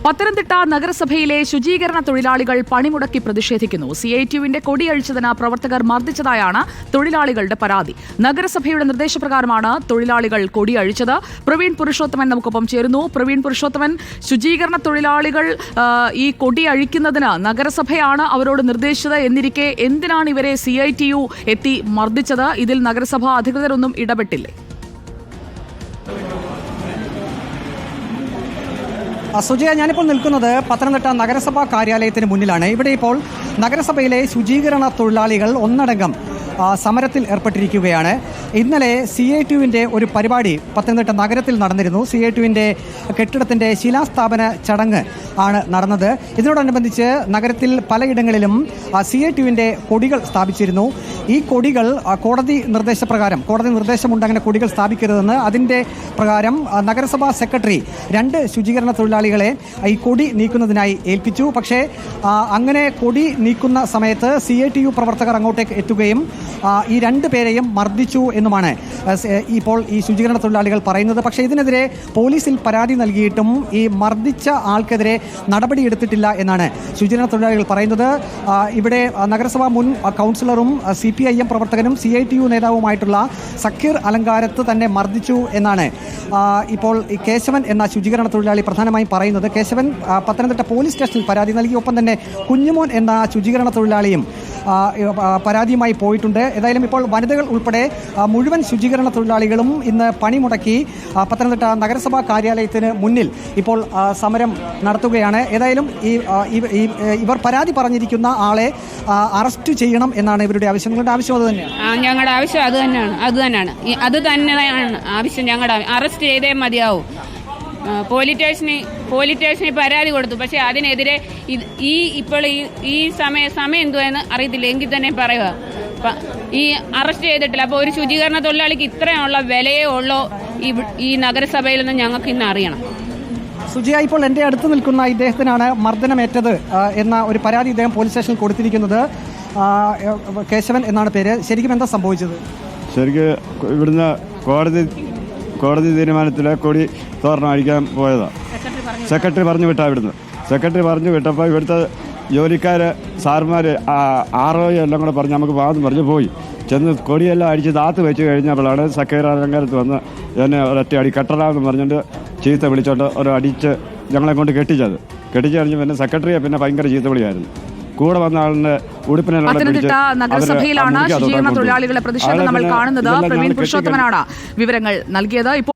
പത്തനംതിട്ട നഗരസഭയിലെ ശുചീകരണ തൊഴിലാളികൾ പണിമുടക്കി പ്രതിഷേധിക്കുന്നു. CITUവിന്റെ കൊടിയഴിച്ചതിന് പ്രവർത്തകർ മർദ്ദിച്ചതായാണ് തൊഴിലാളികളുടെ പരാതി. നഗരസഭയുടെ നിർദ്ദേശപ്രകാരമാണ് തൊഴിലാളികൾ കൊടിയഴിച്ചത്. പ്രവീൺ പുരുഷോത്തമൻ നമുക്കൊപ്പം ചേരുന്നു. പ്രവീൺ പുരുഷോത്തമൻ, ശുചീകരണ തൊഴിലാളികൾ ഈ കൊടി അഴിക്കുന്നതിന് നഗരസഭയാണ് അവരോട് നിർദ്ദേശിച്ചത് എന്നിരിക്കെ എന്തിനാണ് ഇവരെ CITU എത്തി മർദ്ദിച്ചത്? ഇതിൽ നഗരസഭ അധികൃതരൊന്നും ഇടപെട്ടില്ലേ? സുജയ, ഞാനിപ്പോൾ നിൽക്കുന്നത് പത്തനംതിട്ട നഗരസഭാ കാര്യാലയത്തിന് മുന്നിലാണ്. ഇവിടെ ഇപ്പോൾ നഗരസഭയിലെ ശുചീകരണ തൊഴിലാളികൾ ഒന്നടങ്കം സമരത്തിൽ ഏർപ്പെട്ടിരിക്കുകയാണ്. ഇന്നലെ CITUവിൻ്റെ ഒരു പരിപാടി പത്തനംതിട്ട നഗരത്തിൽ നടന്നിരുന്നു. CITUവിൻ്റെ കെട്ടിടത്തിൻ്റെ ശിലാസ്ഥാപന ചടങ്ങ് ആണ് നടന്നത്. ഇതിനോടനുബന്ധിച്ച് നഗരത്തിൽ പലയിടങ്ങളിലും CITUവിൻ്റെ കൊടികൾ സ്ഥാപിച്ചിരുന്നു. ഈ കൊടികൾ കോടതി നിർദ്ദേശമുണ്ട് അങ്ങനെ കൊടികൾ സ്ഥാപിക്കരുതെന്ന്. അതിൻ്റെ പ്രകാരം നഗരസഭാ സെക്രട്ടറി 2 ശുചീകരണ തൊഴിലാളികളെ ഈ കൊടി നീക്കുന്നതിനായി ഏൽപ്പിച്ചു. പക്ഷേ അങ്ങനെ കൊടി നീക്കുന്ന സമയത്ത് CITU പ്രവർത്തകർ അങ്ങോട്ടേക്ക് എത്തുകയും ഈ 2 പേരെയും മർദ്ദിച്ചു എന്നുമാണ് ഇപ്പോൾ ഈ ശുചീകരണ തൊഴിലാളികൾ പറയുന്നത്. പക്ഷേ ഇതിനെതിരെ പോലീസിൽ പരാതി നൽകിയിട്ടും ഈ മർദ്ദിച്ച ആൾക്കെതിരെ നടപടിയെടുത്തിട്ടില്ല എന്നാണ് ശുചീകരണ തൊഴിലാളികൾ പറയുന്നത്. ഇവിടെ നഗരസഭാ മുൻ കൗൺസിലറും CPIM പ്രവർത്തകനും CITU നേതാവുമായിട്ടുള്ള സക്കീർ അലങ്കാരത്ത് തന്നെ മർദ്ദിച്ചു എന്നാണ് ഇപ്പോൾ ഈ കേശവൻ എന്ന ശുചീകരണ തൊഴിലാളി പ്രധാനമായും പറയുന്നത്. കേശവൻ പത്തനംതിട്ട പോലീസ് സ്റ്റേഷനിൽ പരാതി നൽകി. ഒപ്പം തന്നെ കുഞ്ഞുമോൻ എന്ന ശുചീകരണ തൊഴിലാളിയും പരാതിയുമായി പോയിട്ടുണ്ട്. ഏതായാലും ഇപ്പോൾ വനിതകൾ ഉൾപ്പെടെ മുഴുവൻ ശുചീകരണ തൊഴിലാളികളും ഇന്ന് പണിമുടക്കി പത്തനംതിട്ട നഗരസഭാ കാര്യാലയത്തിന് മുന്നിൽ ഇപ്പോൾ സമരം നടത്തുകയാണ്. ഏതായാലും ഇവർ പരാതി പറഞ്ഞിരിക്കുന്ന ആളെ അറസ്റ്റ് ചെയ്യണം എന്നാണ് ഇവരുടെ ആവശ്യം. നിങ്ങളുടെ ആവശ്യം അത് തന്നെയാണ്? ഞങ്ങളുടെ ആവശ്യം അത് തന്നെയാണ് ആവശ്യം. ഞങ്ങളുടെ അറസ്റ്റ് ചെയ്തേ മതിയാവും. പോലീസ് സ്റ്റേഷനിൽ പരാതി കൊടുത്തു. പക്ഷേ അതിനെതിരെ ഇപ്പോൾ ഈ സമയം എന്തുവെന്ന് അറിയത്തില്ല. എങ്കിൽ തന്നെ പറയുക, ഈ അറസ്റ്റ് ചെയ്തിട്ടില്ല. അപ്പോൾ ഒരു ശുചീകരണ തൊഴിലാളിക്ക് ഇത്രയുള്ള വിലയേ ഉള്ളോ ഈ നഗരസഭയിൽ നിന്ന് ഞങ്ങൾക്ക് ഇന്ന് അറിയണം. സുജിയ, ഇപ്പോൾ എൻ്റെ അടുത്ത് നിൽക്കുന്ന ഇദ്ദേഹത്തിനാണ് മർദ്ദനമേറ്റത് എന്ന ഒരു പരാതി ഇദ്ദേഹം പോലീസ് സ്റ്റേഷനിൽ കൊടുത്തിരിക്കുന്നത്. കേശവൻ എന്നാണ് പേര്. ശരിക്കും എന്താ സംഭവിച്ചത്? ശരിക്കും ഇവിടുന്ന് കോടതി തീരുമാനത്തിൽ കൊടി തോരണം അടിക്കാൻ പോയതാണ്. സെക്രട്ടറി പറഞ്ഞു വിട്ടപ്പോൾ ഇവിടുത്തെ ജോലിക്കാർ സാർമാർ RO എല്ലാം കൂടെ പറഞ്ഞ് നമുക്ക് വാദം പറഞ്ഞ് പോയി ചെന്ന് കൊടിയെല്ലാം അടിച്ച് താത്ത് വെച്ച് കഴിഞ്ഞപ്പോഴാണ് സക്കീർ അലങ്കാരത്ത് വന്ന് എന്നെ ഒരൊറ്റ അടി കെട്ടറാന്ന് പറഞ്ഞുകൊണ്ട് ചീത്ത വിളിച്ചോണ്ട് ഒരടിച്ച് ഞങ്ങളെ കൊണ്ട് കെട്ടിച്ചത് കഴിഞ്ഞ് പിന്നെ സെക്രട്ടറിയെ പിന്നെ ഭയങ്കര ചീത്ത വിളിയായിരുന്നു. കൂടെ വന്ന ആളിന്റെ പത്തനംതിട്ട നഗരസഭയിലാണ് ശുചീകരണ തൊഴിലാളികളുടെ പ്രതിഷേധം നമ്മൾ കാണുന്നത്. പ്രവീൺ പുരുഷോത്തമനാണ് വിവരങ്ങൾ നൽകിയത്. ഇപ്പോൾ